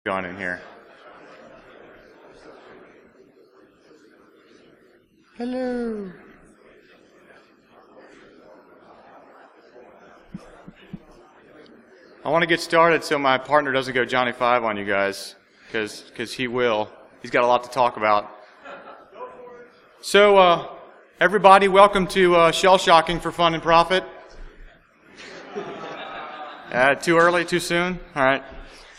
going in here. Hello. I want to get started so my partner doesn't go Johnny 5 on you guys, because he will. He's got a lot to talk about. So, everybody, welcome to Shell Shocking for Fun and Profit. Too early, too soon? All right.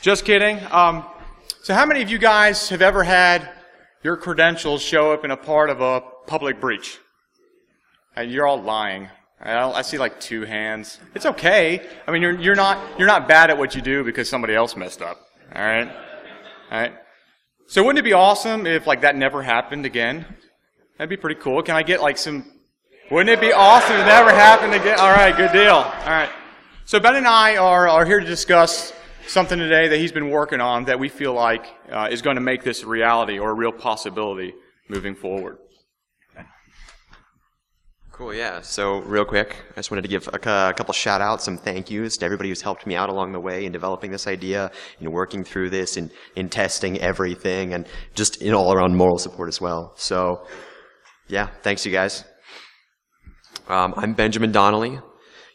Just kidding. So how many of you guys have ever had your credentials show up in a part of a public breach? You're all lying. I see like 2 hands. It's okay. I mean, you're not bad at what you do because somebody else messed up. All right. All right. So wouldn't it be awesome if like that never happened again? That'd be pretty cool. Can I get like some? Wouldn't it be awesome if it never happened again? All right. Good deal. All right. So Ben and I are here to discuss something today that he's been working on that we feel like is going to make this a reality or a real possibility moving forward. Cool, yeah. So real quick, I just wanted to give a couple shout-outs, some thank yous to everybody who's helped me out along the way in developing this idea, working through this, in testing everything, and just in all-around moral support as well. So, yeah, thanks you guys. I'm Benjamin Donnelly.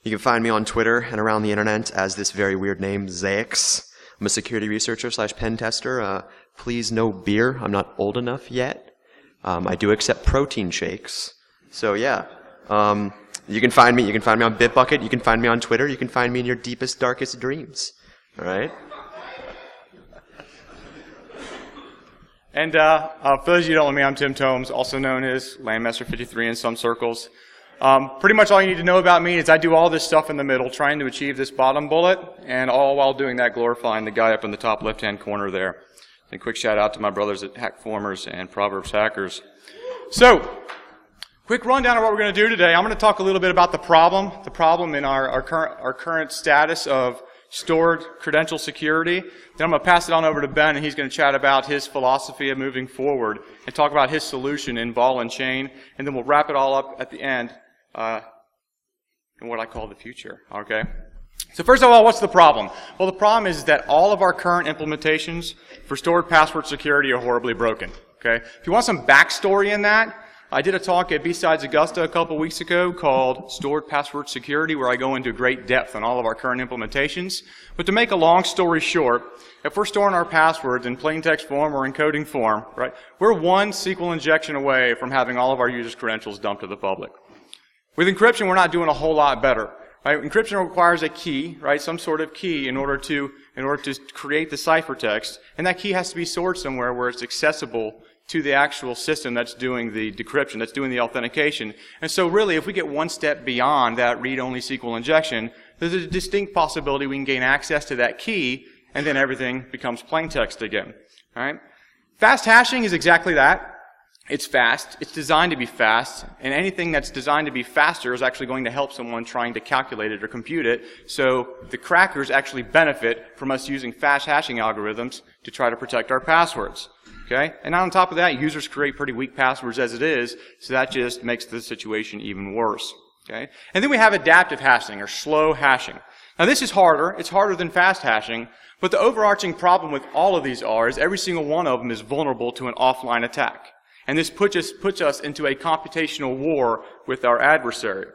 You can find me on Twitter and around the internet as this very weird name, Zaix. I'm a security researcher / pen tester. Please no beer. I'm not old enough yet. I do accept protein shakes. So yeah, you can find me. You can find me on Bitbucket. You can find me on Twitter. You can find me in your deepest, darkest dreams. All right. And for those of you who don't know me, I'm Tim Tomes, also known as Landmaster 53 in some circles. Pretty much all you need to know about me is I do all this stuff in the middle, trying to achieve this bottom bullet, and all while doing that, glorifying the guy up in the top left-hand corner there. And a quick shout-out to my brothers at Hackformers and Proverbs Hackers. So, quick rundown of what we're going to do today. I'm going to talk a little bit about the problem in our current status of stored credential security. Then I'm going to pass it on over to Ben, and he's going to chat about his philosophy of moving forward and talk about his solution in ball and chain, and then we'll wrap it all up at the end in what I call the future. Okay? So first of all, what's the problem? Well, the problem is that all of our current implementations for stored password security are horribly broken. Okay? If you want some backstory in that, I did a talk at B-Sides Augusta a couple weeks ago called Stored Password Security, where I go into great depth on all of our current implementations. But to make a long story short, if we're storing our passwords in plain text form or encoding form, right, we're one SQL injection away from having all of our users' credentials dumped to the public. With encryption, we're not doing a whole lot better. Right? Encryption requires a key, right, some sort of key in order to create the ciphertext, and that key has to be stored somewhere where it's accessible to the actual system that's doing the decryption, that's doing the authentication. And so really, if we get one step beyond that read-only SQL injection, there's a distinct possibility we can gain access to that key, and then everything becomes plain text again. All right? Fast hashing is exactly that. It's fast. It's designed to be fast. And anything that's designed to be faster is actually going to help someone trying to calculate it or compute it. So the crackers actually benefit from us using fast hashing algorithms to try to protect our passwords. Okay? And on top of that, users create pretty weak passwords as it is, so that just makes the situation even worse. Okay? And then we have adaptive hashing, or slow hashing. Now this is harder. It's harder than fast hashing, but the overarching problem with all of these is every single one of them is vulnerable to an offline attack. And this puts us into a computational war with our adversary.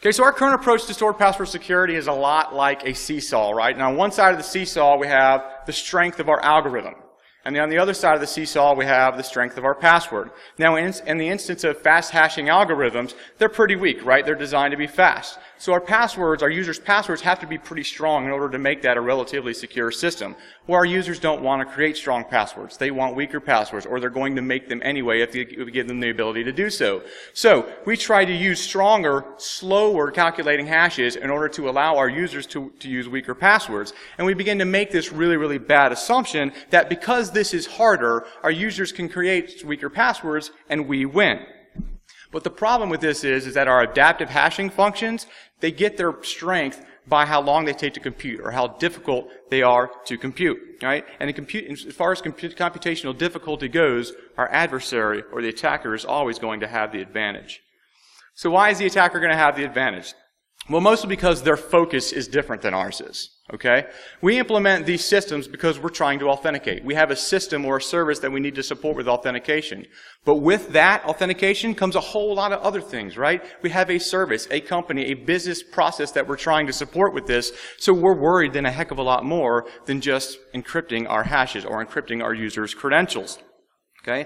Okay, so our current approach to stored password security is a lot like a seesaw, right? Now on one side of the seesaw we have the strength of our algorithm. And then on the other side of the seesaw, we have the strength of our password. Now, in the instance of fast hashing algorithms, they're pretty weak, right? They're designed to be fast. So our passwords, our users' passwords have to be pretty strong in order to make that a relatively secure system. Well, our users don't want to create strong passwords. They want weaker passwords, or they're going to make them anyway if we give them the ability to do so. So we try to use stronger, slower calculating hashes in order to allow our users to use weaker passwords. And we begin to make this really, really bad assumption that because this is harder, our users can create weaker passwords and we win. But the problem with this is that our adaptive hashing functions, they get their strength by how long they take to compute or how difficult they are to compute, right? And as far as computational difficulty goes, our adversary or the attacker is always going to have the advantage. So why is the attacker going to have the advantage? Well, mostly because their focus is different than ours is. Okay? We implement these systems because we're trying to authenticate. We have a system or a service that we need to support with authentication. But with that authentication comes a whole lot of other things, right? We have a service, a company, a business process that we're trying to support with this, so we're worried then a heck of a lot more than just encrypting our hashes or encrypting our users' credentials. Okay?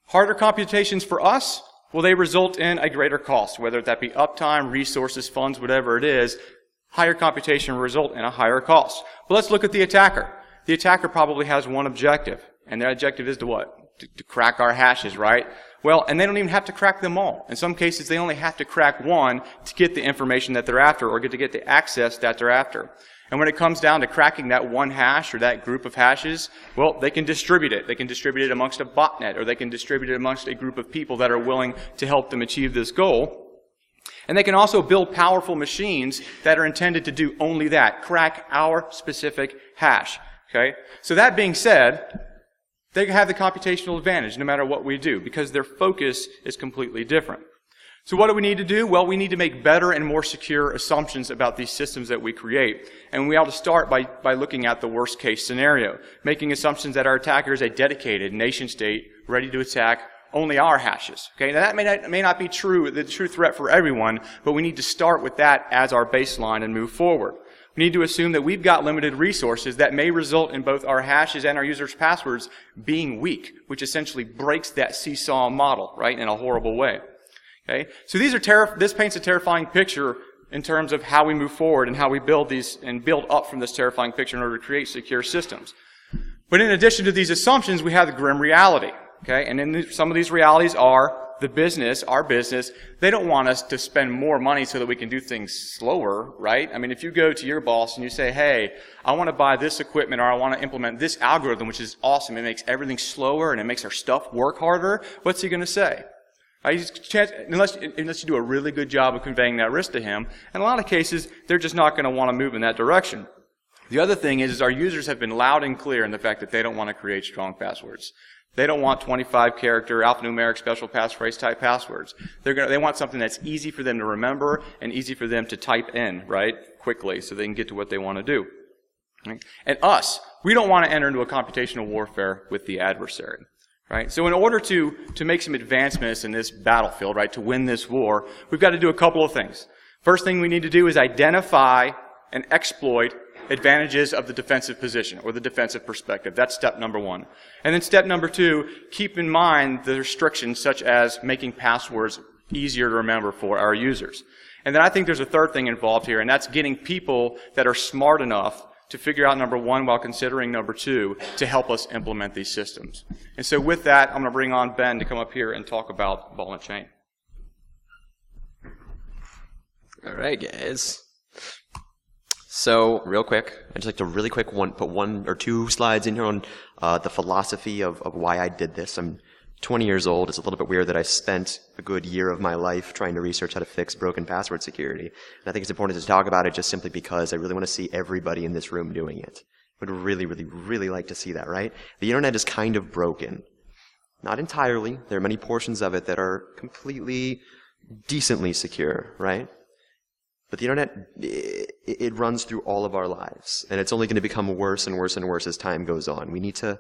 Harder computations for us, well, they result in a greater cost, whether that be uptime, resources, funds, whatever it is. Higher computation will result in a higher cost. But let's look at the attacker. The attacker probably has one objective, and their objective is to what? To crack our hashes, right? Well, and they don't even have to crack them all. In some cases, they only have to crack one to get the information that they're after or to get the access that they're after. And when it comes down to cracking that one hash or that group of hashes, well, they can distribute it. They can distribute it amongst a botnet, or they can distribute it amongst a group of people that are willing to help them achieve this goal. And they can also build powerful machines that are intended to do only that, crack our specific hash. Okay? So that being said, they have the computational advantage no matter what we do because their focus is completely different. So what do we need to do? Well, we need to make better and more secure assumptions about these systems that we create. And we ought to start by looking at the worst case scenario, making assumptions that our attacker is a dedicated nation state ready to attack only our hashes. Okay, now that may not be true, the true threat for everyone, but we need to start with that as our baseline and move forward. We need to assume that we've got limited resources that may result in both our hashes and our users' passwords being weak, which essentially breaks that seesaw model, right, in a horrible way. Okay, so this paints a terrifying picture in terms of how we move forward and how we build these and build up from this terrifying picture in order to create secure systems. But in addition to these assumptions, we have the grim reality. Okay, and then some of these realities are the business, our business. They don't want us to spend more money so that we can do things slower, right? I mean, if you go to your boss and you say, hey, I want to buy this equipment or I want to implement this algorithm, which is awesome. It makes everything slower and it makes our stuff work harder. What's he going to say? Unless you do a really good job of conveying that risk to him. In a lot of cases, they're just not going to want to move in that direction. The other thing is our users have been loud and clear in the fact that they don't want to create strong passwords. They don't want 25-character alphanumeric special passphrase type passwords. They want something that's easy for them to remember and easy for them to type in, right, quickly so they can get to what they want to do. Right? And us, we don't want to enter into a computational warfare with the adversary. Right? So in order to make some advancements in this battlefield, right, to win this war, we've got to do a couple of things. First thing we need to do is identify and exploit advantages of the defensive position or the defensive perspective. That's step number one. And then step number two, keep in mind the restrictions such as making passwords easier to remember for our users. And then I think there's a third thing involved here, and that's getting people that are smart enough to figure out number one while considering number two to help us implement these systems. And so with that, I'm going to bring on Ben to come up here and talk about ball and chain. All right, guys. So, real quick, I'd just like to really quick put one or two slides in here on the philosophy of why I did this. I'm 20 years old. It's a little bit weird that I spent a good year of my life trying to research how to fix broken password security. And I think it's important to talk about it just simply because I really want to see everybody in this room doing it. I would really, really, really like to see that, right? The internet is kind of broken. Not entirely. There are many portions of it that are completely decently secure, right? But the internet, it runs through all of our lives, and it's only going to become worse and worse and worse as time goes on. We need to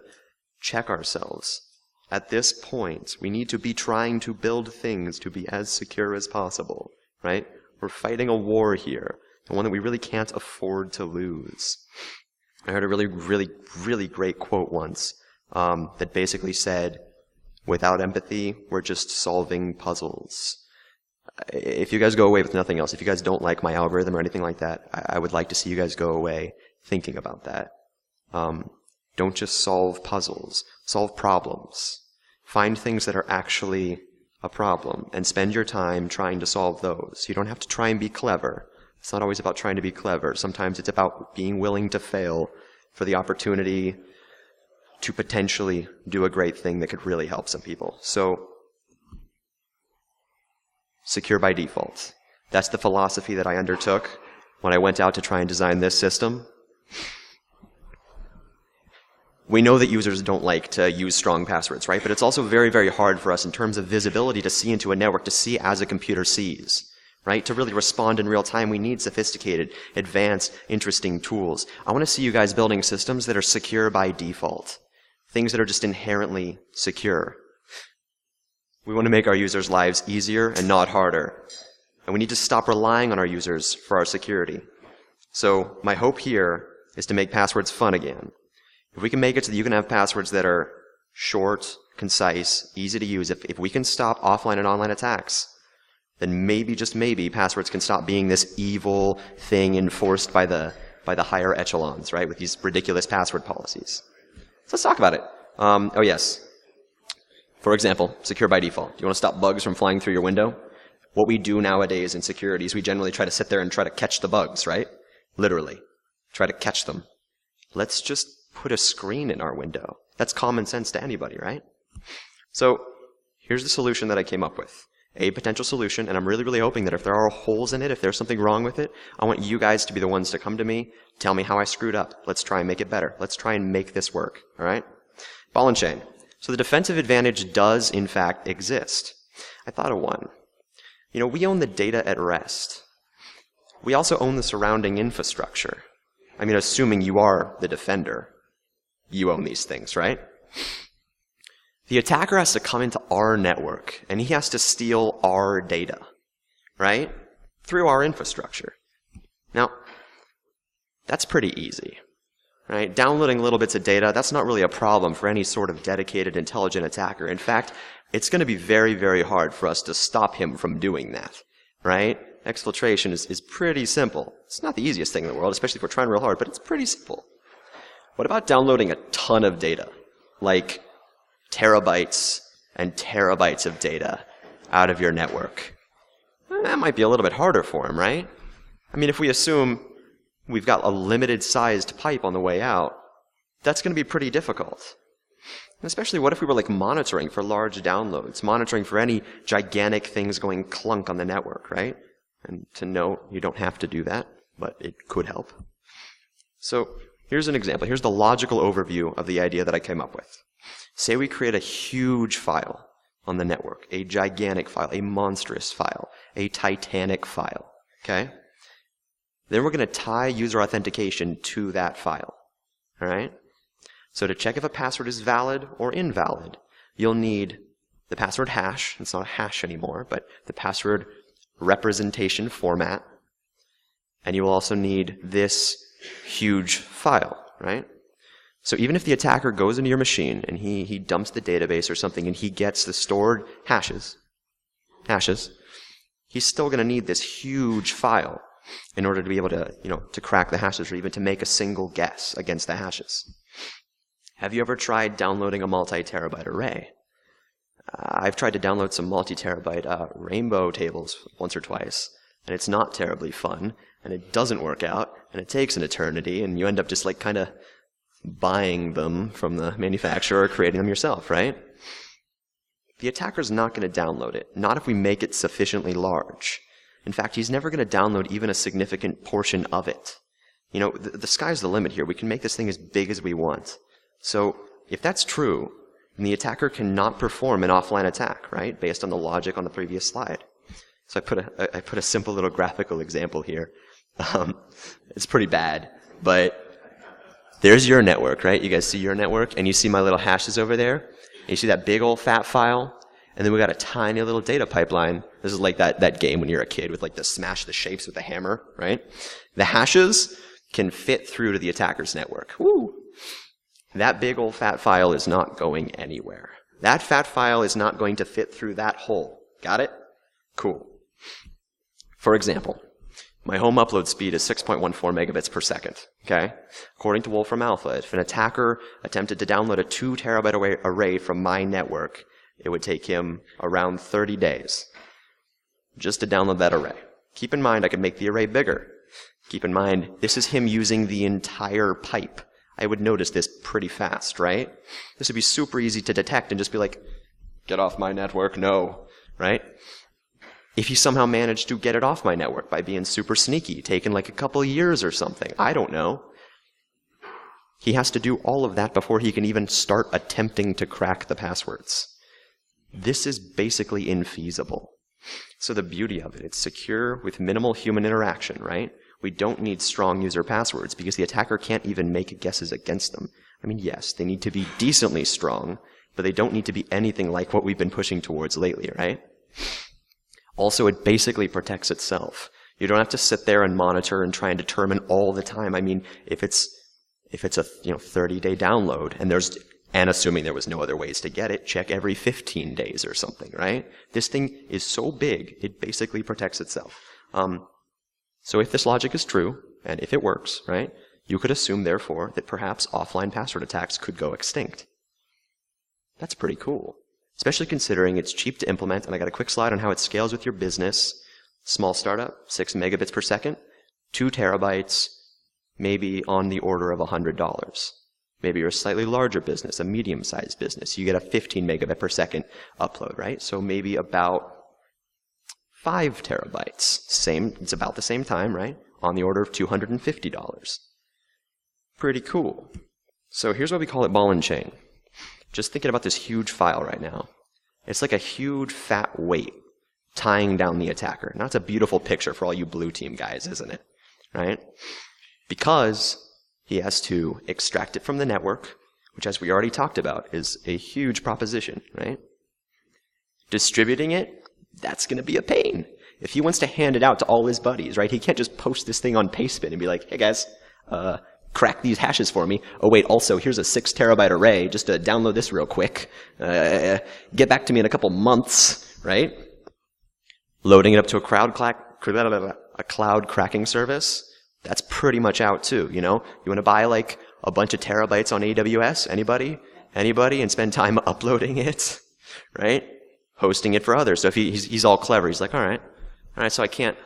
check ourselves. At this point, we need to be trying to build things to be as secure as possible, right? We're fighting a war here, and one that we really can't afford to lose. I heard a really, really, really great quote once that basically said, without empathy, we're just solving puzzles. If you guys go away with nothing else, if you guys don't like my algorithm or anything like that, I would like to see you guys go away thinking about that. Don't just solve puzzles. Solve problems. Find things that are actually a problem and spend your time trying to solve those. You don't have to try and be clever. It's not always about trying to be clever. Sometimes it's about being willing to fail for the opportunity to potentially do a great thing that could really help some people. So, secure by default. That's the philosophy that I undertook when I went out to try and design this system. We know that users don't like to use strong passwords, right? But it's also very, very hard for us in terms of visibility to see into a network, to see as a computer sees. right? To really respond in real time, we need sophisticated, advanced, interesting tools. I want to see you guys building systems that are secure by default. Things that are just inherently secure. We want to make our users' lives easier and not harder. And we need to stop relying on our users for our security. So my hope here is to make passwords fun again. If we can make it so that you can have passwords that are short, concise, easy to use, if we can stop offline and online attacks, then maybe, just maybe, passwords can stop being this evil thing enforced by the higher echelons, right, with these ridiculous password policies. So let's talk about it. Oh yes. For example, secure by default. Do you want to stop bugs from flying through your window? What we do nowadays in security is we generally try to sit there and try to catch the bugs, right? Literally. Try to catch them. Let's just put a screen in our window. That's common sense to anybody, right? So here's the solution that I came up with. A potential solution, and I'm really, really hoping that if there are holes in it, if there's something wrong with it, I want you guys to be the ones to come to me, tell me how I screwed up. Let's try and make it better. Let's try and make this work, all right? Ball and chain. So the defensive advantage does, in fact, exist. I thought of one. You know, we own the data at rest. We also own the surrounding infrastructure. I mean, assuming you are the defender, you own these things, right? The attacker has to come into our network, and he has to steal our data, right? Through our infrastructure. Now, that's pretty easy, right? Downloading little bits of data, that's not really a problem for any sort of dedicated, intelligent attacker. In fact, it's going to be very, very hard for us to stop him from doing that, right? Exfiltration is pretty simple. It's not the easiest thing in the world, especially if we're trying real hard, but it's pretty simple. What about downloading a ton of data? Like terabytes and terabytes of data out of your network. That might be a little bit harder for him, right? I mean, if we assume we've got a limited sized pipe on the way out, that's going to be pretty difficult. Especially what if we were like monitoring for large downloads, monitoring for any gigantic things going clunk on the network, right? And to note, you don't have to do that, but it could help. So here's an example. Here's the logical overview of the idea that I came up with. Say we create a huge file on the network, a gigantic file, a monstrous file, a titanic file, okay? Then we're going to tie user authentication to that file, all right? So to check if a password is valid or invalid, you'll need the password hash. It's not a hash anymore, but the password representation format. And you will also need this huge file, right? So even if the attacker goes into your machine and he dumps the database or something and he gets the stored hashes, he's still going to need this huge file in order to be able to, to crack the hashes or even to make a single guess against the hashes. Have you ever tried downloading a multi-terabyte array? I've tried to download some multi-terabyte rainbow tables once or twice, and it's not terribly fun, and it doesn't work out, and it takes an eternity, and you end up just like kind of buying them from the manufacturer or creating them yourself, right? The attacker's not going to download it, not if we make it sufficiently large. In fact, he's never going to download even a significant portion of it. The sky's the limit here. We can make this thing as big as we want. So if that's true, then the attacker cannot perform an offline attack, right? Based on the logic on the previous slide. So I put a simple little graphical example here. It's pretty bad, but there's your network, right? You guys see your network, and you see my little hashes over there. And you see that big old fat file, and then we got a tiny little data pipeline. This is like that game when you're a kid with like the smash the shapes with a hammer, right? The hashes can fit through to the attacker's network. Woo! That big old fat file is not going anywhere. That fat file is not going to fit through that hole. Got it? Cool. For example, my home upload speed is 6.14 megabits per second. Okay? According to Wolfram Alpha, if an attacker attempted to download a 2 terabyte array from my network, it would take him around 30 days just to download that array. Keep in mind, I could make the array bigger. Keep in mind, this is him using the entire pipe. I would notice this pretty fast, right? This would be super easy to detect and just be like, get off my network, no, right? If he somehow managed to get it off my network by being super sneaky, taking like a couple of years or something, I don't know. He has to do all of that before he can even start attempting to crack the passwords. This is basically infeasible. So the beauty of it, it's secure with minimal human interaction, right? We don't need strong user passwords because the attacker can't even make guesses against them. I mean, yes, they need to be decently strong, but they don't need to be anything like what we've been pushing towards lately, right? Also, it basically protects itself. You don't have to sit there and monitor and try and determine all the time. I mean, if it's a 30-day download and assuming there was no other ways to get it, check every 15 days or something, right? This thing is so big, it basically protects itself. So if this logic is true, and if it works, right, you could assume, therefore, that perhaps offline password attacks could go extinct. That's pretty cool, especially considering it's cheap to implement, and I got a quick slide on how it scales with your business. Small startup, 6 megabits per second, 2 terabytes, maybe on the order of $100. Maybe you're a slightly larger business, a medium-sized business. You get a 15 megabit per second upload, right? So maybe about 5 terabytes. It's about the same time, right? On the order of $250. Pretty cool. So here's why we call it ball and chain. Just thinking about this huge file right now. It's like a huge fat weight tying down the attacker. Now, it's a beautiful picture for all you blue team guys, isn't it? Right? Because he has to extract it from the network, which, as we already talked about, is a huge proposition, right? Distributing it, that's going to be a pain. If he wants to hand it out to all his buddies, right, he can't just post this thing on Pastebin and be like, hey guys, crack these hashes for me. Oh wait, also, here's a 6 terabyte array, just to download this real quick. Get back to me in a couple months, right? Loading it up to a cloud cracking service, that's pretty much out too, you know? You want to buy like a bunch of terabytes on AWS? Anybody? And spend time uploading it, right? Hosting it for others. So if he's all clever, he's like, all right, so I can't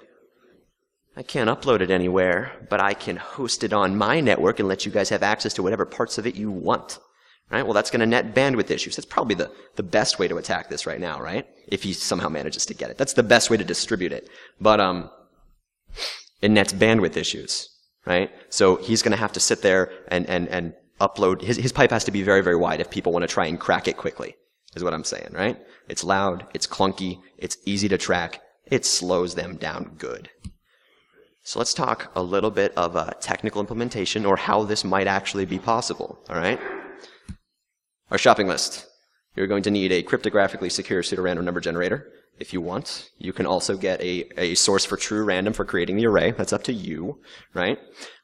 upload it anywhere, but I can host it on my network and let you guys have access to whatever parts of it you want. Right? Well, that's going to net bandwidth issues. That's probably the best way to attack this right now, right? If he somehow manages to get it. That's the best way to distribute it. But it nets bandwidth issues, right? So he's going to have to sit there and upload. His pipe has to be very, very wide if people want to try and crack it quickly, is what I'm saying, right? It's loud, it's clunky, it's easy to track, it slows them down good. So let's talk a little bit of a technical implementation or how this might actually be possible, all right? Our shopping list. You're going to need a cryptographically secure pseudorandom number generator. If you want, you can also get a source for true random for creating the array. That's up to you, right?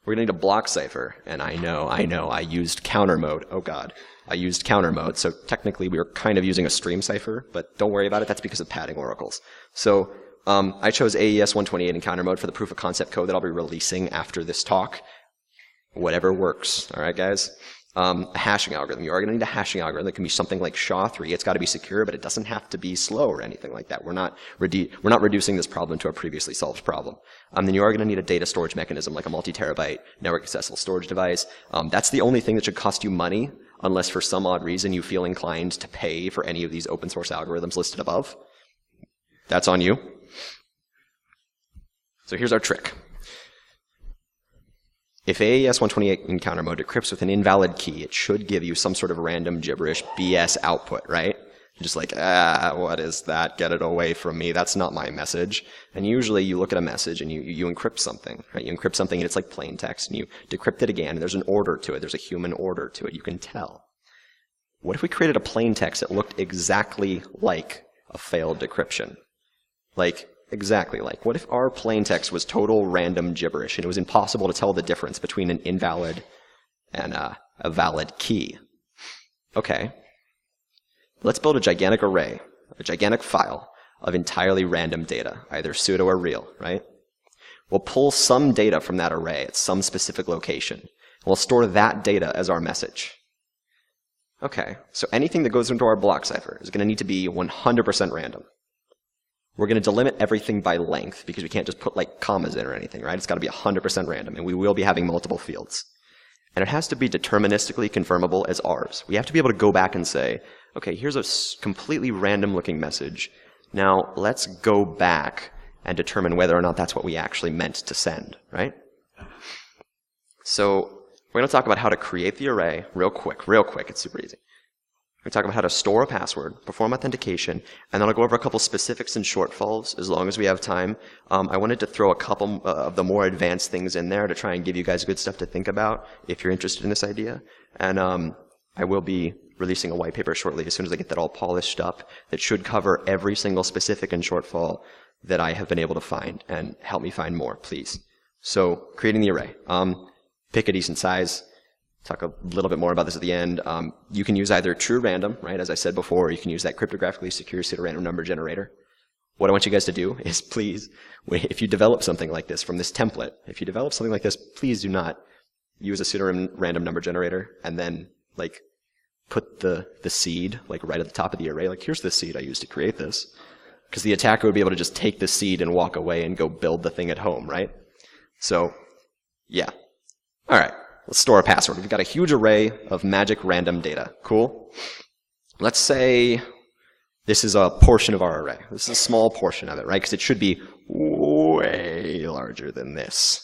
We're going to need a block cipher. And I know, I used counter mode. Oh God, I used counter mode. So technically we were kind of using a stream cipher, but don't worry about it. That's because of padding oracles. So I chose AES 128 in counter mode for the proof of concept code that I'll be releasing after this talk. Whatever works. All right, guys? A hashing algorithm. You are going to need a hashing algorithm. It can be something like SHA-3. It's got to be secure, but it doesn't have to be slow or anything like that. We're not reducing this problem to a previously solved problem. Then you are going to need a data storage mechanism like a multi-terabyte network accessible storage device. That's the only thing that should cost you money unless for some odd reason you feel inclined to pay for any of these open source algorithms listed above. That's on you. So here's our trick. If AES 128 in counter mode decrypts with an invalid key, it should give you some sort of random gibberish BS output, right? You're just like, what is that? Get it away from me. That's not my message. And usually you look at a message and you encrypt something, right? You encrypt something and it's like plain text and you decrypt it again and there's an order to it. There's a human order to it. You can tell. What if we created a plain text that looked exactly like a failed decryption? Like, exactly like. What if our plain text was total random gibberish and it was impossible to tell the difference between an invalid and a valid key? Okay. Let's build a gigantic array, a gigantic file of entirely random data, either pseudo or real, right? We'll pull some data from that array at some specific location. And we'll store that data as our message. Okay, so anything that goes into our block cipher is going to need to be 100% random. We're going to delimit everything by length because we can't just put like commas in or anything, right? It's got to be 100% random, and we will be having multiple fields. And it has to be deterministically confirmable as ours. We have to be able to go back and say, okay, here's a completely random looking message. Now let's go back and determine whether or not that's what we actually meant to send, right? So we're going to talk about how to create the array real quick. It's super easy. We talk about how to store a password, perform authentication, and then I'll go over a couple specifics and shortfalls as long as we have time. I wanted to throw a couple of the more advanced things in there to try and give you guys good stuff to think about if you're interested in this idea. And I will be releasing a white paper shortly as soon as I get that all polished up that should cover every single specific and shortfall that I have been able to find, and help me find more, please. So creating the array. Pick a decent size. Talk a little bit more about this at the end. You can use either true random, right, as I said before, or you can use that cryptographically secure pseudorandom number generator. What I want you guys to do is please, if you develop something like this from this template, if you develop something like this, please do not use a pseudorandom number generator and then like put the seed like right at the top of the array. Like, here's the seed I used to create this. Because the attacker would be able to just take the seed and walk away and go build the thing at home, right? So, yeah. All right. Let's store a password. We've got a huge array of magic random data. Cool? Let's say this is a portion of our array. This is a small portion of it, right? Because it should be way larger than this.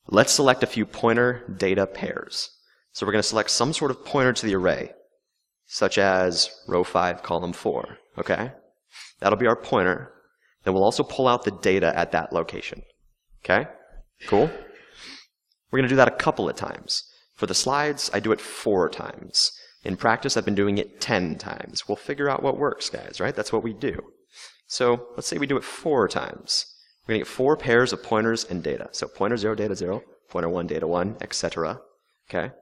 Let's select a few pointer data pairs. So we're going to select some sort of pointer to the array, such as row 5, column 4. Okay? That'll be our pointer. Then we'll also pull out the data at that location. Okay? Cool? We're going to do that a couple of times. For the slides, I do it 4 times. In practice, I've been doing it 10 times. We'll figure out what works, guys, right? That's what we do. So let's say we do it 4 times. We're going to get 4 pairs of pointers and data. So pointer 0, data 0, pointer 1, data 1, etc. Okay?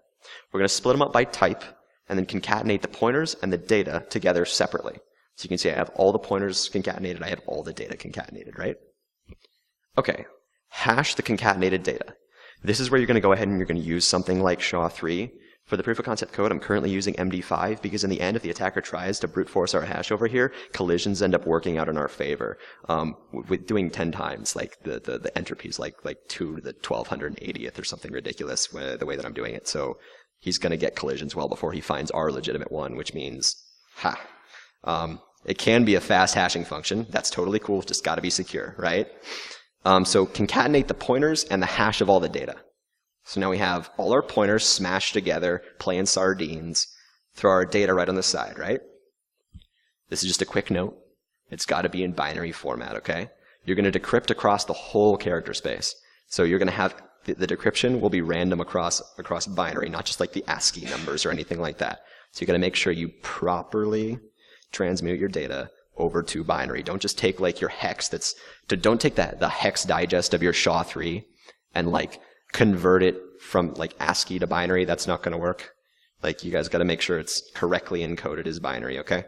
We're going to split them up by type and then concatenate the pointers and the data together separately. So you can see I have all the pointers concatenated, I have all the data concatenated, right? Okay, hash the concatenated data. This is where you're going to go ahead and you're going to use something like SHA-3. For the proof of concept code, I'm currently using MD5 because in the end, if the attacker tries to brute force our hash over here, collisions end up working out in our favor. With doing 10 times, like the entropy is like 2 to the 1280th or something ridiculous the way that I'm doing it. So he's going to get collisions well before he finds our legitimate one, which means, it can be a fast hashing function. That's totally cool. It's just got to be secure, right? So concatenate the pointers and the hash of all the data. So now we have all our pointers smashed together, playing sardines, throw our data right on the side, right? This is just a quick note. It's got to be in binary format, okay? You're going to decrypt across the whole character space. So you're going to have the decryption will be random across binary, not just like the ASCII numbers or anything like that. So you got to make sure you properly transmute your data over to binary. Don't just take like your hex don't take the hex digest of your SHA-3 and like convert it from like ASCII to binary. That's not going to work. Like, you guys got to make sure it's correctly encoded as binary, okay?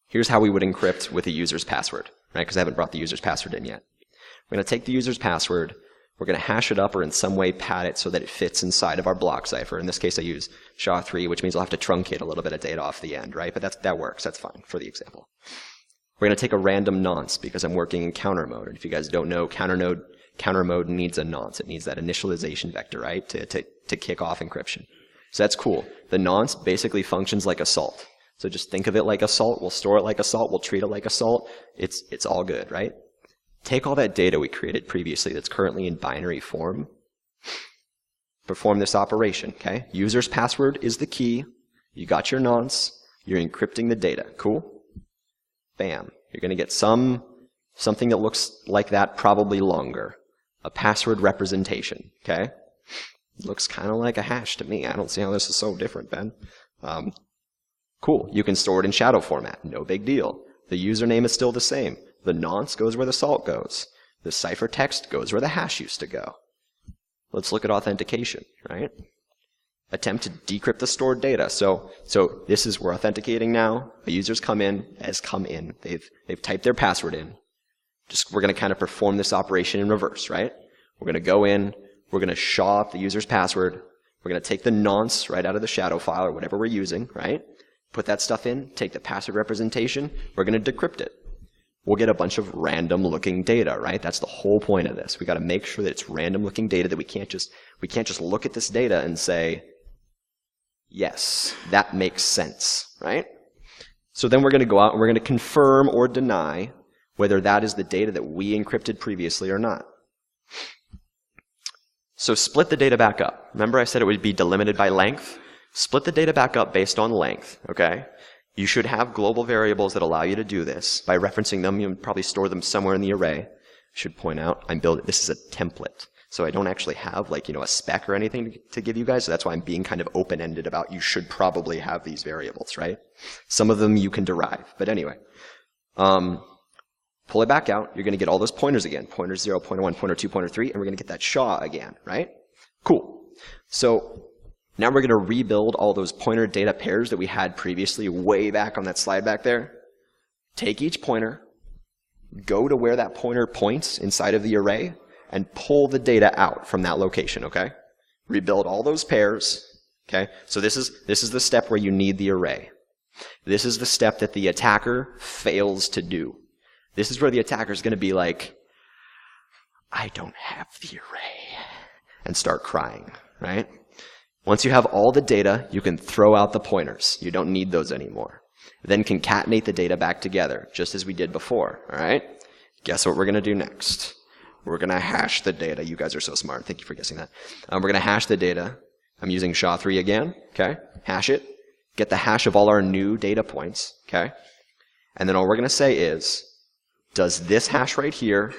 Here's how we would encrypt with a user's password, right? Because I haven't brought the user's password in yet. We're going to take the user's password. We're going to hash it up or in some way pad it so that it fits inside of our block cipher. In this case, I use SHA-3, which means I'll have to truncate a little bit of data off the end, right? But that works. That's fine for the example. We're going to take a random nonce because I'm working in counter mode. And if you guys don't know, counter mode needs a nonce. It needs that initialization vector, right, to kick off encryption. So that's cool. The nonce basically functions like a salt. So just think of it like a salt. We'll store it like a salt. We'll treat it like a salt. It's all good, right? Take all that data we created previously that's currently in binary form. Perform this operation, okay? User's password is the key. You got your nonce. You're encrypting the data. Cool? Bam. You're going to get something that looks like that, probably longer. A password representation, okay? It looks kind of like a hash to me. I don't see how this is so different, Ben. Cool. You can store it in shadow format. No big deal. The username is still the same. The nonce goes where the salt goes. The ciphertext goes where the hash used to go. Let's look at authentication, right? Attempt to decrypt the stored data. So this is, we're authenticating now. A user's come in. They've typed their password in. We're going to kind of perform this operation in reverse, right? We're going to go in. We're going to SHA up the user's password. We're going to take the nonce right out of the shadow file or whatever we're using, right? Put that stuff in. Take the password representation. We're going to decrypt it. We'll get a bunch of random looking data, right? That's the whole point of this. We got to make sure that it's random looking data, that we can't just look at this data and say, yes, that makes sense, right? So then we're going to go out and we're going to confirm or deny whether that is the data that we encrypted previously or not. So split the data back up. Remember I said it would be delimited by length? Split the data back up based on length, okay? You should have global variables that allow you to do this. By referencing them, you'll probably store them somewhere in the array. I should point out, this is a template. So I don't actually have a spec or anything to give you guys. So that's why I'm being kind of open-ended about you should probably have these variables, right? Some of them you can derive. But anyway, pull it back out. You're going to get all those pointers again. Pointer 0, pointer 1, pointer 2, pointer 3. And we're going to get that SHA again, right? Cool. So now we're going to rebuild all those pointer data pairs that we had previously way back on that slide back there. Take each pointer, go to where that pointer points inside of the array, and pull the data out from that location, okay? Rebuild all those pairs, okay? So this is the step where you need the array. This is the step that the attacker fails to do. This is where the attacker is going to be like, I don't have the array, and start crying, right? Once you have all the data, you can throw out the pointers. You don't need those anymore. Then concatenate the data back together, just as we did before, all right? Guess what we're going to do next? We're going to hash the data. You guys are so smart. Thank you for guessing that. We're going to hash the data. I'm using SHA-3 again, okay? Hash it. Get the hash of all our new data points, okay? And then all we're going to say is, does this hash right here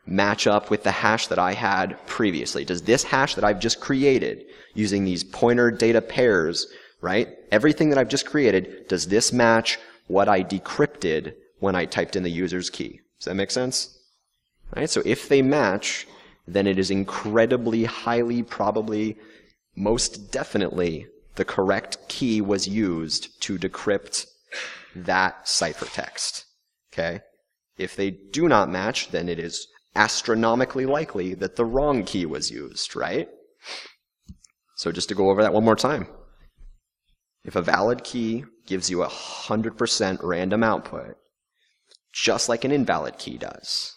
match up with the hash that I had previously? Does this hash that I've just created using these pointer data pairs, right? Everything that I've just created, does this match what I decrypted when I typed in the user's key? Does that make sense? Right? So if they match, then it is incredibly, highly, probably, most definitely the correct key was used to decrypt that ciphertext. Okay? If they do not match, then it is astronomically likely that the wrong key was used, right? So just to go over that one more time. If a valid key gives you 100% random output, just like an invalid key does,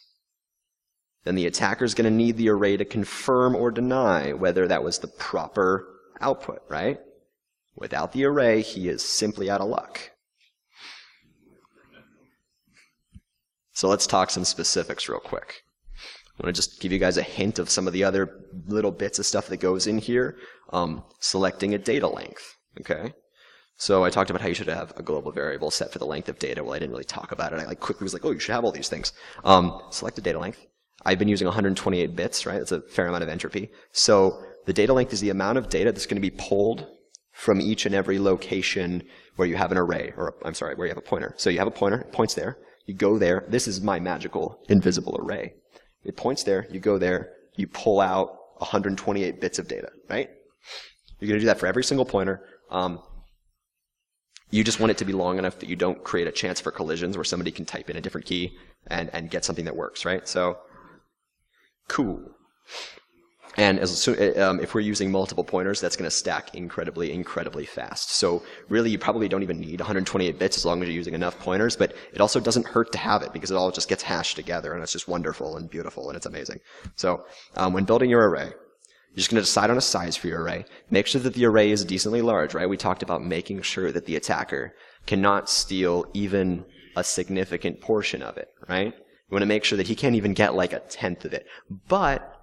then the attacker is going to need the array to confirm or deny whether that was the proper output, right? Without the array, he is simply out of luck. So let's talk some specifics real quick. I want to just give you guys a hint of some of the other little bits of stuff that goes in here. Selecting a data length, okay? So I talked about how you should have a global variable set for the length of data. Well, I didn't really talk about it. I quickly was like, oh, you should have all these things. Select a data length. I've been using 128 bits, right? That's a fair amount of entropy. So the data length is the amount of data that's going to be pulled from each and every location where you have an array, or I'm sorry, where you have a pointer. So you have a pointer, it points there. You go there. This is my magical invisible array. It points there. You go there. You pull out 128 bits of data, right? You're going to do that for every single pointer. You just want it to be long enough that you don't create a chance for collisions where somebody can type in a different key and get something that works, right? So, cool. And if we're using multiple pointers, that's going to stack incredibly, incredibly fast. So really, you probably don't even need 128 bits as long as you're using enough pointers, but it also doesn't hurt to have it because it all just gets hashed together, and it's just wonderful and beautiful, and it's amazing. So when building your array, you're just going to decide on a size for your array. Make sure that the array is decently large, right? We talked about making sure that the attacker cannot steal even a significant portion of it, right? You want to make sure that he can't even get like a tenth of it. But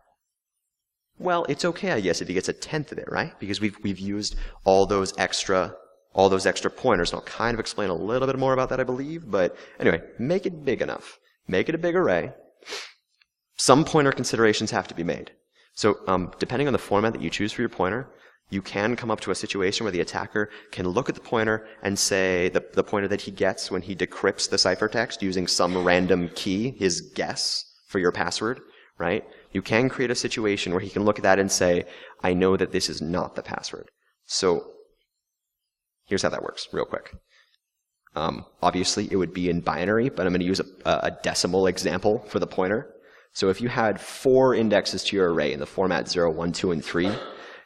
well, it's okay, I guess, if he gets a tenth of it, right? Because we've used all those extra pointers. And I'll kind of explain a little bit more about that, I believe. But anyway, make it big enough. Make it a big array. Some pointer considerations have to be made. So depending on the format that you choose for your pointer, you can come up to a situation where the attacker can look at the pointer and say the pointer that he gets when he decrypts the ciphertext using some random key, his guess for your password, right? You can create a situation where he can look at that and say, I know that this is not the password. So here's how that works, real quick. Obviously, it would be in binary, but I'm going to use a decimal example for the pointer. So if you had 4 indexes to your array in the format 0, 1, 2, and 3,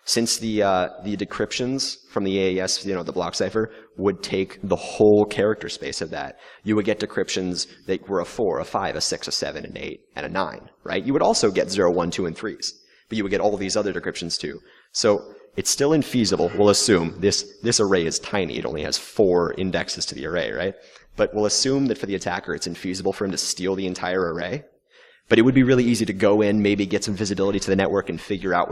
since the decryptions from the AES, the block cipher, would take the whole character space of that, you would get decryptions that were a 4, a 5, a 6, a 7, an 8, and a 9, right? You would also get 0, 1, 2, and 3s, but you would get all these other decryptions too. So it's still infeasible. We'll assume this array is tiny. It only has 4 indexes to the array, right? But we'll assume that for the attacker, it's infeasible for him to steal the entire array. But it would be really easy to go in, maybe get some visibility to the network and figure out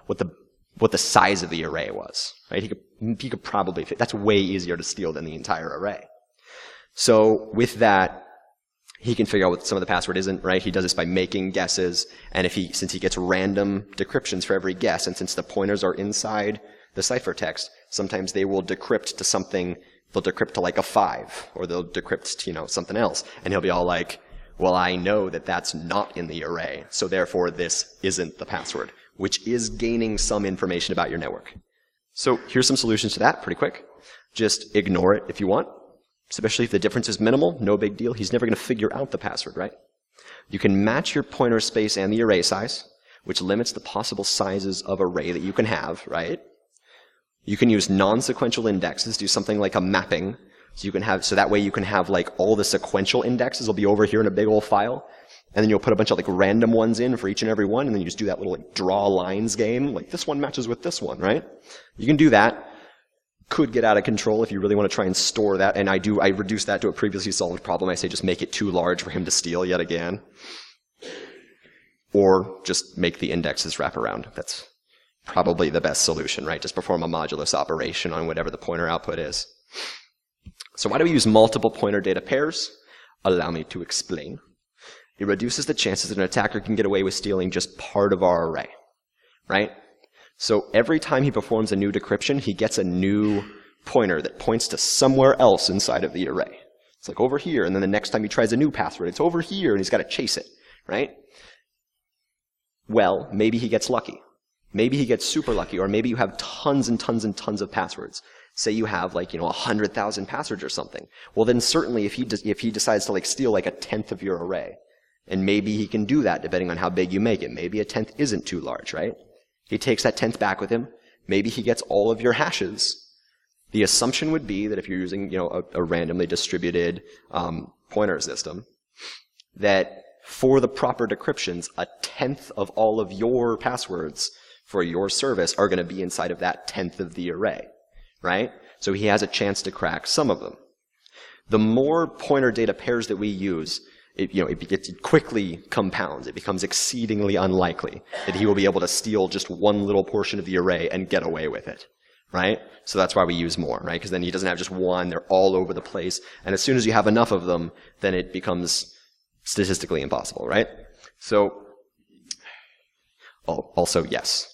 what what the size of the array was, right? He could probably, that's way easier to steal than the entire array. So with that, he can figure out what some of the password isn't, right? He does this by making guesses, and since he gets random decryptions for every guess, and since the pointers are inside the ciphertext, sometimes they will decrypt to something, they'll decrypt to like a 5, or they'll decrypt to, something else, and he'll be all like, well, I know that that's not in the array, so therefore this isn't the password, which is gaining some information about your network. So here's some solutions to that pretty quick. Just ignore it if you want. Especially if the difference is minimal, no big deal. He's never going to figure out the password, right? You can match your pointer space and the array size, which limits the possible sizes of array that you can have, right? You can use non-sequential indexes, do something like a mapping. So that way you can have like all the sequential indexes will be over here in a big old file. And then you'll put a bunch of like random ones in for each and every one, and then you just do that little like draw lines game, like this one matches with this one, right? You can do that. Could get out of control if you really want to try and store that, and I reduce that to a previously solved problem. I say just make it too large for him to steal yet again. Or just make the indexes wrap around. That's probably the best solution, right? Just perform a modulus operation on whatever the pointer output is. So why do we use multiple pointer data pairs? Allow me to explain. It reduces the chances that an attacker can get away with stealing just part of our array, right? So every time he performs a new decryption, he gets a new pointer that points to somewhere else inside of the array. It's like over here, and then the next time he tries a new password, it's over here, and he's got to chase it, right? Well, maybe he gets lucky. Maybe he gets super lucky, or maybe you have tons and tons and tons of passwords. Say you have 100,000 passwords or something. Well, then certainly if he decides to steal a tenth of your array, and maybe he can do that depending on how big you make it. Maybe a tenth isn't too large, right? He takes that tenth back with him. Maybe he gets all of your hashes. The assumption would be that if you're using, a randomly distributed pointer system, that for the proper decryptions, a tenth of all of your passwords for your service are going to be inside of that tenth of the array, right? So he has a chance to crack some of them. The more pointer data pairs that we use, it quickly compounds. It becomes exceedingly unlikely that he will be able to steal just one little portion of the array and get away with it, right? So that's why we use more, right? Because then he doesn't have just one. They're all over the place. And as soon as you have enough of them, then it becomes statistically impossible, right? So, also, yes,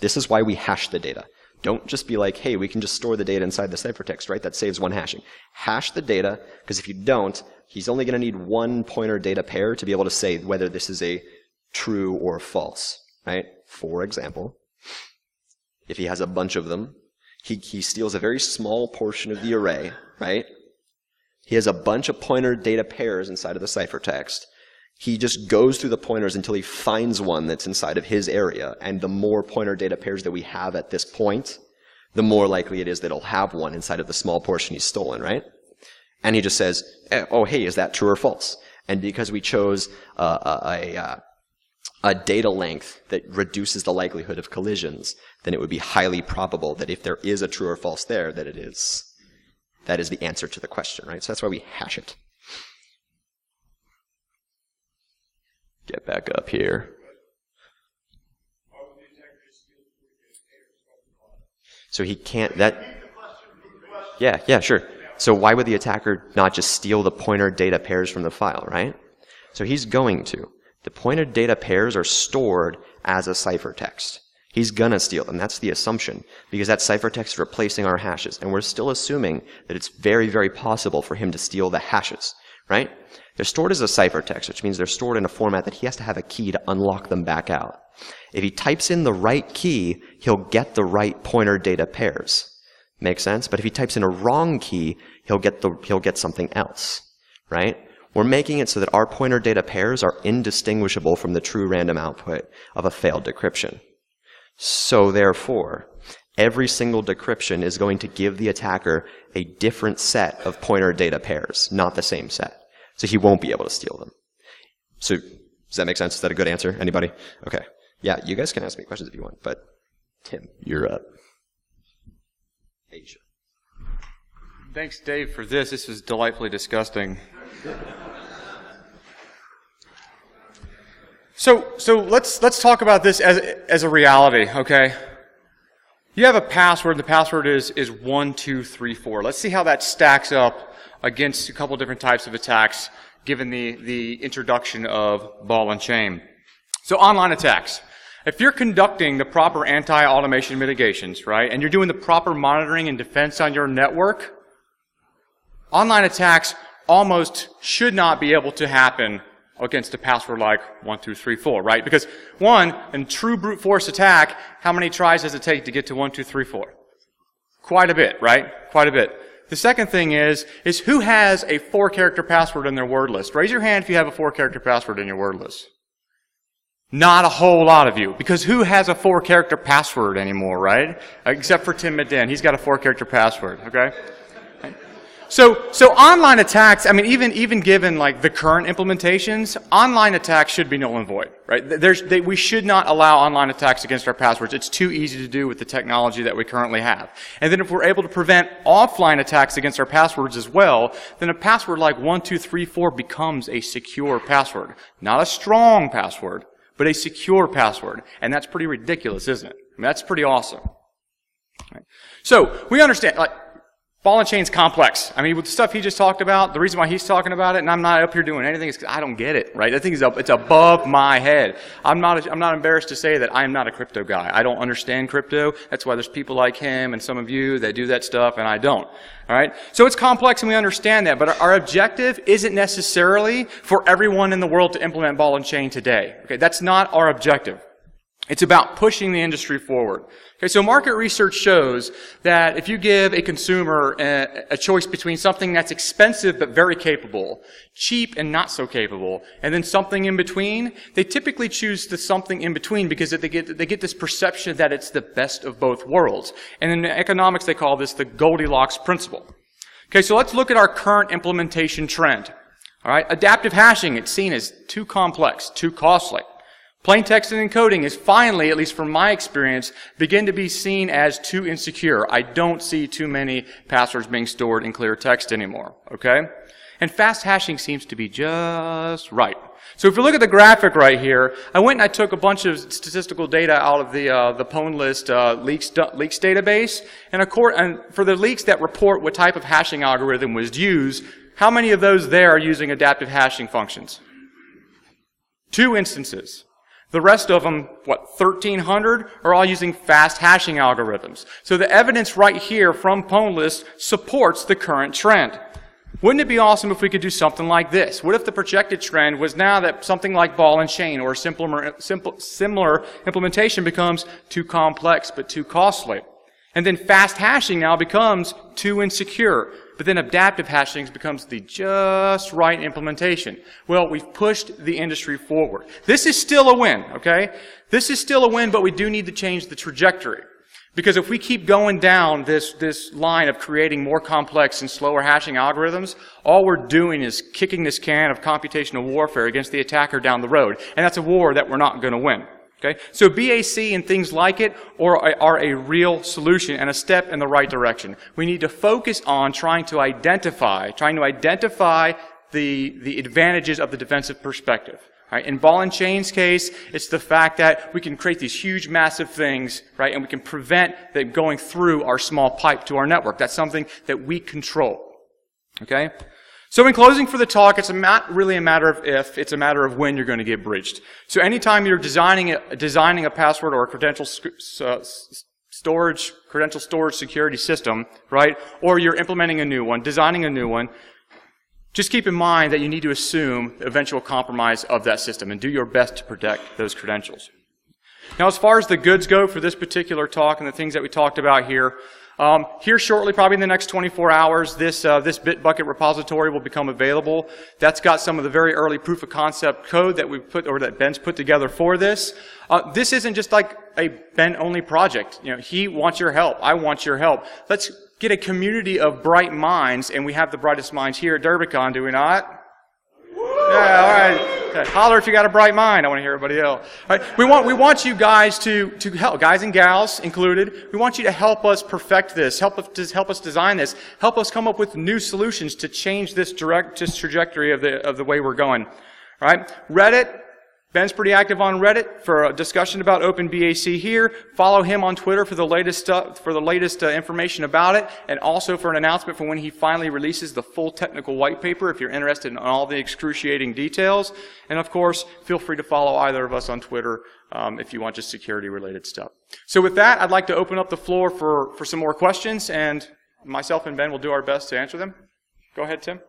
this is why we hash the data. Don't just be like, hey, we can just store the data inside the ciphertext, right? That saves one hashing. Hash the data, because if you don't, he's only going to need one pointer data pair to be able to say whether this is a true or false, right? For example, if he has a bunch of them, he steals a very small portion of the array, right? He has a bunch of pointer data pairs inside of the ciphertext. He just goes through the pointers until he finds one that's inside of his area, and the more pointer data pairs that we have at this point, the more likely it is that he'll have one inside of the small portion he's stolen, right? And he just says, oh, hey, is that true or false? And because we chose a data length that reduces the likelihood of collisions, then it would be highly probable that if there is a true or false there, that is the answer to the question, right? So that's why we hash it. Get back up here. So he can't, yeah, sure. So why would the attacker not just steal the pointer data pairs from the file, right? So he's going to. The pointer data pairs are stored as a ciphertext. He's gonna steal them. That's the assumption, because that ciphertext is replacing our hashes, and we're still assuming that it's very, very possible for him to steal the hashes, right? They're stored as a ciphertext, which means they're stored in a format that he has to have a key to unlock them back out. If he types in the right key, he'll get the right pointer data pairs. Make sense? But if he types in a wrong key, he'll get something else, right? We're making it so that our pointer data pairs are indistinguishable from the true random output of a failed decryption. So therefore, every single decryption is going to give the attacker a different set of pointer data pairs, not the same set. So he won't be able to steal them. So does that make sense? Is that a good answer? Anybody? Okay. Yeah, you guys can ask me questions if you want, but Tim, you're up. Asia. Thanks, Dave, for this. This was delightfully disgusting. So let's talk about this as a reality, okay? You have a password, and the password is 1234. Let's see how that stacks up against a couple different types of attacks given the introduction of ball and chain. So online attacks. If you're conducting the proper anti-automation mitigations, right, and you're doing the proper monitoring and defense on your network, online attacks almost should not be able to happen against a password like 1234, right? Because one, in true brute force attack, how many tries does it take to get to 1234? Quite a bit, right? Quite a bit. The second thing is who has a 4-character password in their word list? Raise your hand if you have a 4-character password in your word list. Not a whole lot of you, because who has a 4-character password anymore, right? Except for Tim Medin. He's got a 4-character password, okay? So online attacks, I mean, even given like the current implementations, online attacks should be null and void, right? We should not allow online attacks against our passwords. It's too easy to do with the technology that we currently have. And then if we're able to prevent offline attacks against our passwords as well, then a password like 1234 becomes a secure password. Not a strong password, but a secure password. And that's pretty ridiculous, isn't it? I mean, that's pretty awesome. Right. So we understand, like, ball and chain's complex. I mean, with the stuff he just talked about, the reason why he's talking about it, and I'm not up here doing anything, is because I don't get it, right? I think it's above my head. I'm not embarrassed to say that I am not a crypto guy. I don't understand crypto. That's why there's people like him and some of you that do that stuff, and I don't. All right? So it's complex, and we understand that, but our objective isn't necessarily for everyone in the world to implement ball and chain today. Okay? That's not our objective. It's about pushing the industry forward. Okay, so market research shows that if you give a consumer a choice between something that's expensive but very capable, cheap and not so capable, and then something in between, they typically choose the something in between because they get this perception that it's the best of both worlds. And in economics, they call this the Goldilocks principle. Okay, so let's look at our current implementation trend. All right, adaptive hashing, it's seen as too complex, too costly. Plain text and encoding is finally, at least from my experience, begin to be seen as too insecure. I don't see too many passwords being stored in clear text anymore, okay? And fast hashing seems to be just right. So if you look at the graphic right here, I went and I took a bunch of statistical data out of the PwnList leaks database, and for the leaks that report what type of hashing algorithm was used, how many of those there are using adaptive hashing functions? 2 instances. The rest of them, 1,300, are all using fast hashing algorithms. So the evidence right here from PwnList supports the current trend. Wouldn't it be awesome if we could do something like this? What if the projected trend was now that something like ball and chain or a similar implementation becomes too complex but too costly? And then fast hashing now becomes too insecure. But then adaptive hashing becomes the just right implementation. Well, we've pushed the industry forward. This is still a win, okay? This is still a win, but we do need to change the trajectory. Because if we keep going down this line of creating more complex and slower hashing algorithms, all we're doing is kicking this can of computational warfare against the attacker down the road. And that's a war that we're not going to win. Okay? So BAC and things like it are a real solution and a step in the right direction. We need to focus on trying to identify the advantages of the defensive perspective. Right? In ball and chain's case, it's the fact that we can create these huge, massive things, right, and we can prevent them going through our small pipe to our network. That's something that we control. Okay? So in closing for the talk, it's not really a matter of if, it's a matter of when you're going to get breached. So anytime you're designing a password or a credential storage security system, right, or you're implementing a new one, designing a new one, just keep in mind that you need to assume the eventual compromise of that system and do your best to protect those credentials. Now, as far as the goods go for this particular talk and the things that we talked about here, here shortly, probably in the next 24 hours, this Bitbucket repository will become available. That's got some of the very early proof of concept code that that Ben's put together for this. This isn't just like a Ben-only project. You know, he wants your help. I want your help. Let's get a community of bright minds, and we have the brightest minds here at DerbyCon, do we not? Yeah, all right. Okay. Holler if you got a bright mind. I want to hear everybody else. All right. We want you guys to help, guys and gals included. We want you to help us perfect this, help us design this, help us come up with new solutions to change this trajectory of the way we're going. All right. Reddit, Ben's pretty active on Reddit for a discussion about OpenBAC here. Follow him on Twitter for the latest stuff, for the latest information about it, and also for an announcement for when he finally releases the full technical white paper if you're interested in all the excruciating details. And of course, feel free to follow either of us on Twitter if you want just security-related stuff. So with that, I'd like to open up the floor for some more questions, and myself and Ben will do our best to answer them. Go ahead, Tim.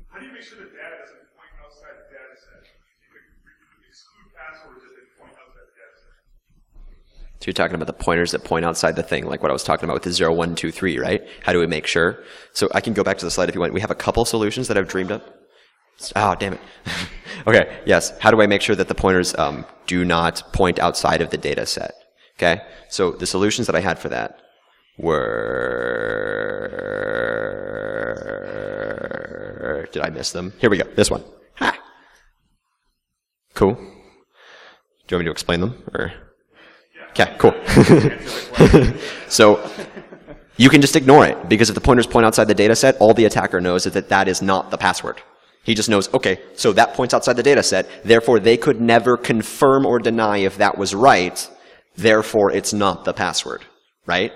How do you make sure the data doesn't point outside the data set? You could exclude passwords if they point outside the data set. So you're talking about the pointers that point outside the thing, like what I was talking about with the 0, 1, 2, 3, right? How do we make sure? So I can go back to the slide if you want. We have a couple solutions that I've dreamed up. Oh, damn it. Okay, yes. How do I make sure that the pointers do not point outside of the data set? Okay, so the solutions that I had for that were... Did I miss them? Here we go. This one. Ha! Cool. Do you want me to explain them? Or? Okay, cool. So you can just ignore it, because if the pointers point outside the data set, all the attacker knows is that that is not the password. He just knows, okay, so that points outside the data set, therefore they could never confirm or deny if that was right, therefore it's not the password, right?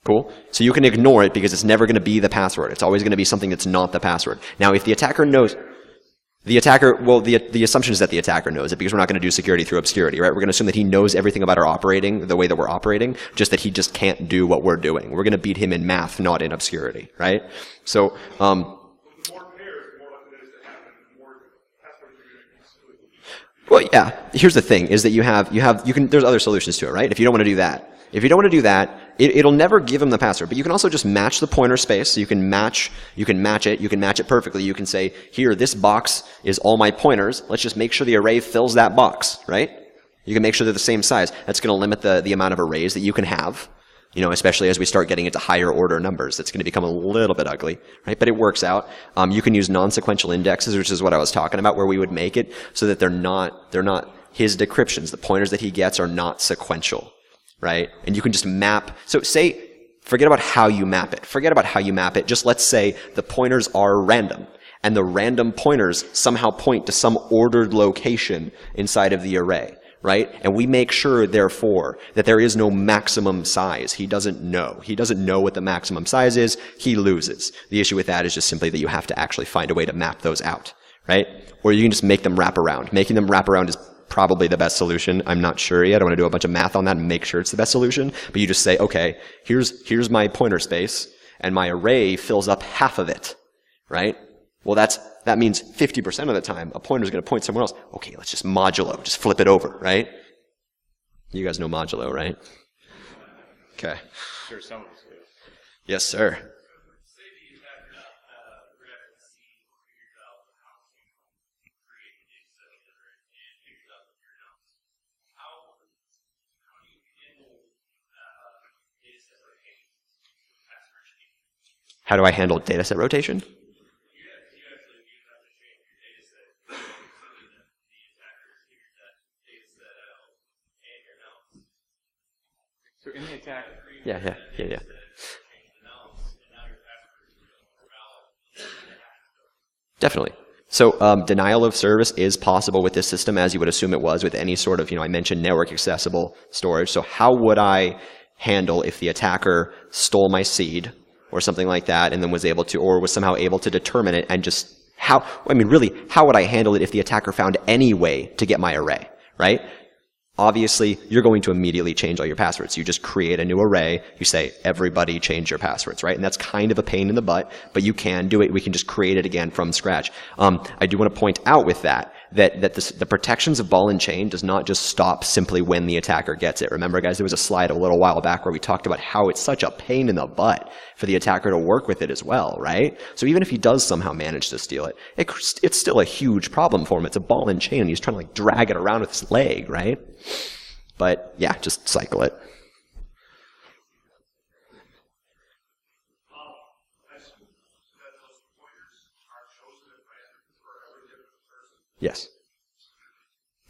Cool? So you can ignore it because it's never going to be the password. It's always going to be something that's not the password. Now, if the attacker knows, the assumption is that the attacker knows it, because we're not going to do security through obscurity, right? We're going to assume that he knows everything about our operating, the way that we're operating, just that he just can't do what we're doing. We're going to beat him in math, not in obscurity, right? So, well, yeah, here's the thing, is that there's other solutions to it, right? If you don't want to do that. If you don't want to do that, it'll never give him the password, but you can also just match the pointer space. So you can match it perfectly. You can say, here, this box is all my pointers. Let's just make sure the array fills that box, right? You can make sure they're the same size. That's going to limit the amount of arrays that you can have. You know, especially as we start getting into higher order numbers, it's going to become a little bit ugly, right? But it works out. You can use non-sequential indexes, which is what I was talking about, where we would make it so that they're not his decryptions. The pointers that he gets are not sequential, right? And you can just map. So forget about how you map it. Forget about how you map it. Just let's say the pointers are random, and the random pointers somehow point to some ordered location inside of the array. Right? And we make sure, therefore, that there is no maximum size. He doesn't know. He doesn't know what the maximum size is. He loses. The issue with that is just simply that you have to actually find a way to map those out. Right? Or you can just make them wrap around. Making them wrap around is probably the best solution. I'm not sure yet. I want to do a bunch of math on that and make sure it's the best solution. But you just say, okay, here's my pointer space, and my array fills up half of it. Right? Well, that means 50% of the time a pointer is going to point somewhere else. Okay, let's just modulo, just flip it over, right? You guys know modulo, right? Okay. Sure, some of us do. Yes, sir. Say the attacker read the C, figured out how to create a data set together and figured out your notes. How do you handle data set rotation? How do I handle data set rotation? So in the attack, Yeah. Definitely. So denial of service is possible with this system, as you would assume it was with any sort of, I mentioned network accessible storage. So how would I handle if the attacker stole my seed or something like that, and then was somehow able to determine it, and just how would I handle it if the attacker found any way to get my array, right? Obviously, you're going to immediately change all your passwords. You just create a new array. You say, everybody change your passwords, right? And that's kind of a pain in the butt, but you can do it. We can just create it again from scratch. I do want to point out with that the protections of ball and chain does not just stop simply when the attacker gets it. Remember, guys, there was a slide a little while back where we talked about how it's such a pain in the butt for the attacker to work with it as well, right? So even if he does somehow manage to steal it, it's still a huge problem for him. It's a ball and chain, and he's trying to drag it around with his leg, right? But yeah, just cycle it. Yes.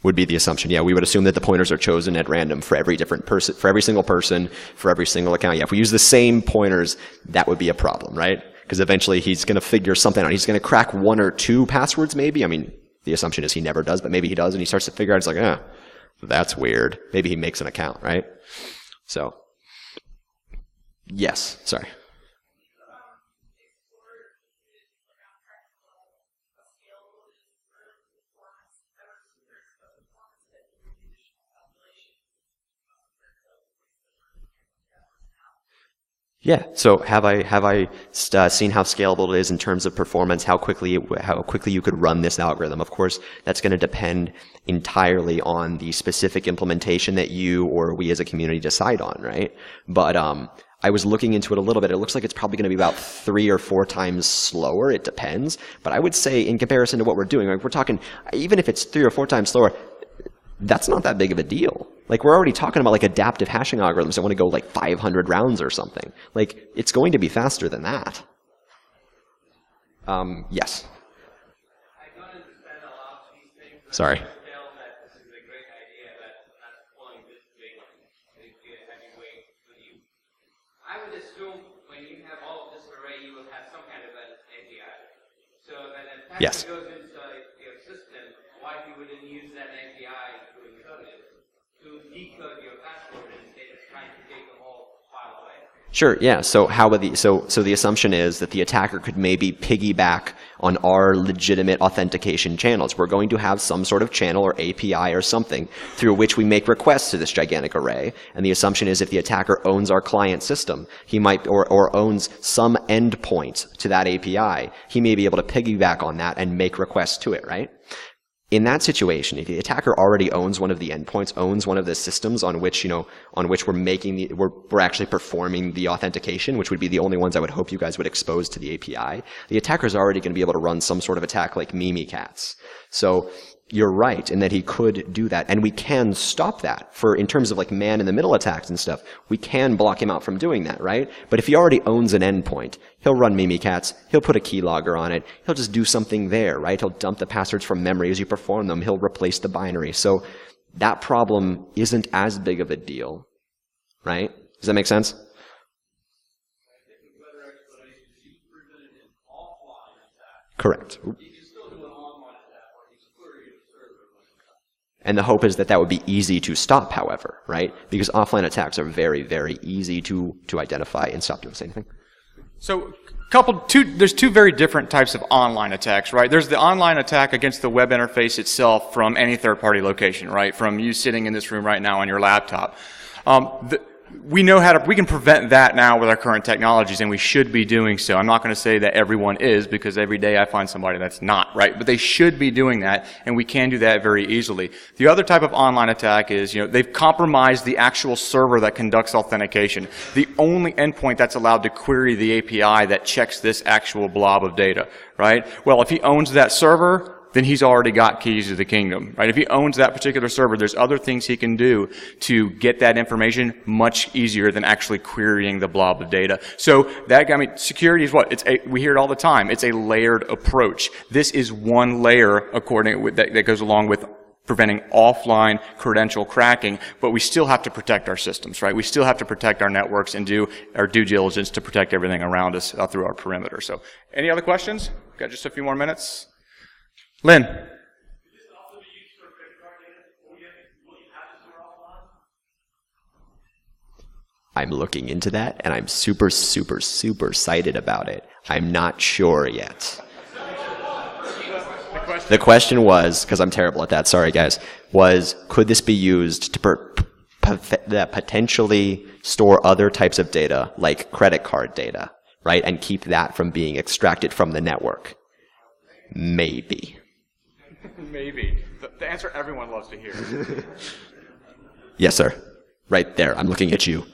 Would be the assumption. Yeah, we would assume that the pointers are chosen at random for every different person, for every single person, for every single account. Yeah, if we use the same pointers, that would be a problem, right? Because eventually he's going to figure something out. He's going to crack one or two passwords maybe. The assumption is he never does, but maybe he does, and he starts to figure out, it's like, that's weird. Maybe he makes an account, right? So, yes, sorry. Yeah. So have I seen how scalable it is in terms of performance? How quickly you could run this algorithm? Of course, that's going to depend entirely on the specific implementation that you or we as a community decide on, right? But I was looking into it a little bit. It looks like it's probably going to be about 3 or 4 times slower. It depends. But I would say, in comparison to what we're doing, like we're talking, even if it's 3 or 4 times slower, that's not that big of a deal. Like, we're already talking about like adaptive hashing algorithms that want to go like 500 rounds or something. Like, it's going to be faster than that. Yes. I don't understand a lot of these things. Sorry. I feel that this is a great idea, but not pulling this big heavyweight with you. I would assume when you have all of this array, you will have some kind of an API. So that an attacker Yes. goes inside your system, why you wouldn't use that API to encode it, to decode your password instead of trying to take the whole file away? Sure, yeah. So how would so the assumption is that the attacker could maybe piggyback on our legitimate authentication channels. We're going to have some sort of channel or API or something through which we make requests to this gigantic array. And the assumption is if the attacker owns our client system, he might, or owns some endpoint to that API, he may be able to piggyback on that and make requests to it, right? In that situation, if the attacker already owns one of the endpoints, owns one of the systems on which, we're making we're actually performing the authentication, which would be the only ones I would hope you guys would expose to the API, the attacker's already going to be able to run some sort of attack like Mimikatz. So you're right in that he could do that, and we can stop that. In terms of like man-in-the-middle attacks and stuff, we can block him out from doing that, right? But if he already owns an endpoint, he'll run Mimikatz, he'll put a keylogger on it, he'll just do something there, right? He'll dump the passwords from memory as you perform them, he'll replace the binary. So that problem isn't as big of a deal, right? Does that make sense? Correct. And the hope is that that would be easy to stop, however, right? Because offline attacks are very, very easy to identify and stop doing the same thing. So, there's 2 very different types of online attacks, right? There's the online attack against the web interface itself from any third-party location, right? From you sitting in this room right now on your laptop. We can prevent that now with our current technologies, and we should be doing so. I'm not going to say that everyone is, because every day I find somebody that's not, right? But they should be doing that, and we can do that very easily. The other type of online attack is, they've compromised the actual server that conducts authentication. The only endpoint that's allowed to query the API that checks this actual blob of data, right? Well, if he owns that server, then he's already got keys to the kingdom, right? If he owns that particular server, there's other things he can do to get that information much easier than actually querying the blob of data. So security is what? We hear it all the time. It's a layered approach. This is one layer that goes along with preventing offline credential cracking, but we still have to protect our systems, right? We still have to protect our networks and do our due diligence to protect everything around us through our perimeter. So, any other questions? Got just a few more minutes. Lynn. I'm looking into that, and I'm super, super, super excited about it. I'm not sure yet. The question was, because I'm terrible at that, sorry guys, was could this be used to potentially store other types of data, like credit card data, right, and keep that from being extracted from the network? Maybe. Maybe. The answer everyone loves to hear. Yes, sir. Right there. I'm looking at you.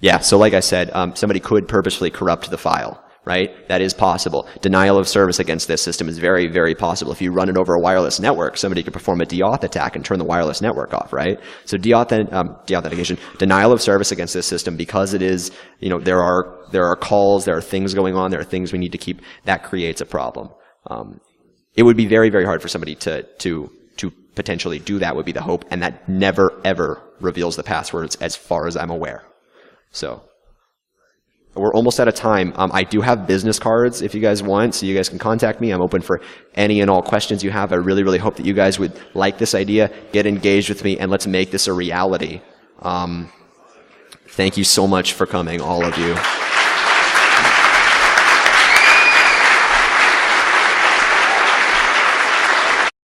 Yeah, so like I said, somebody could purposefully corrupt the file, right? That is possible. Denial of service against this system is very, very possible. If you run it over a wireless network, somebody could perform a deauth attack and turn the wireless network off, right? So deauthentication, denial of service against this system, because it is, there are calls, there are things going on, there are things we need to keep. That creates a problem. It would be very, very hard for somebody to potentially do that, would be the hope, and that never, ever reveals the passwords as far as I'm aware. So. we're almost out of time. I do have business cards if you guys want, so you guys can contact me. I'm open for any and all questions you have. I really, really hope that you guys would like this idea, get engaged with me, and let's make this a reality. Thank you so much for coming, all of you.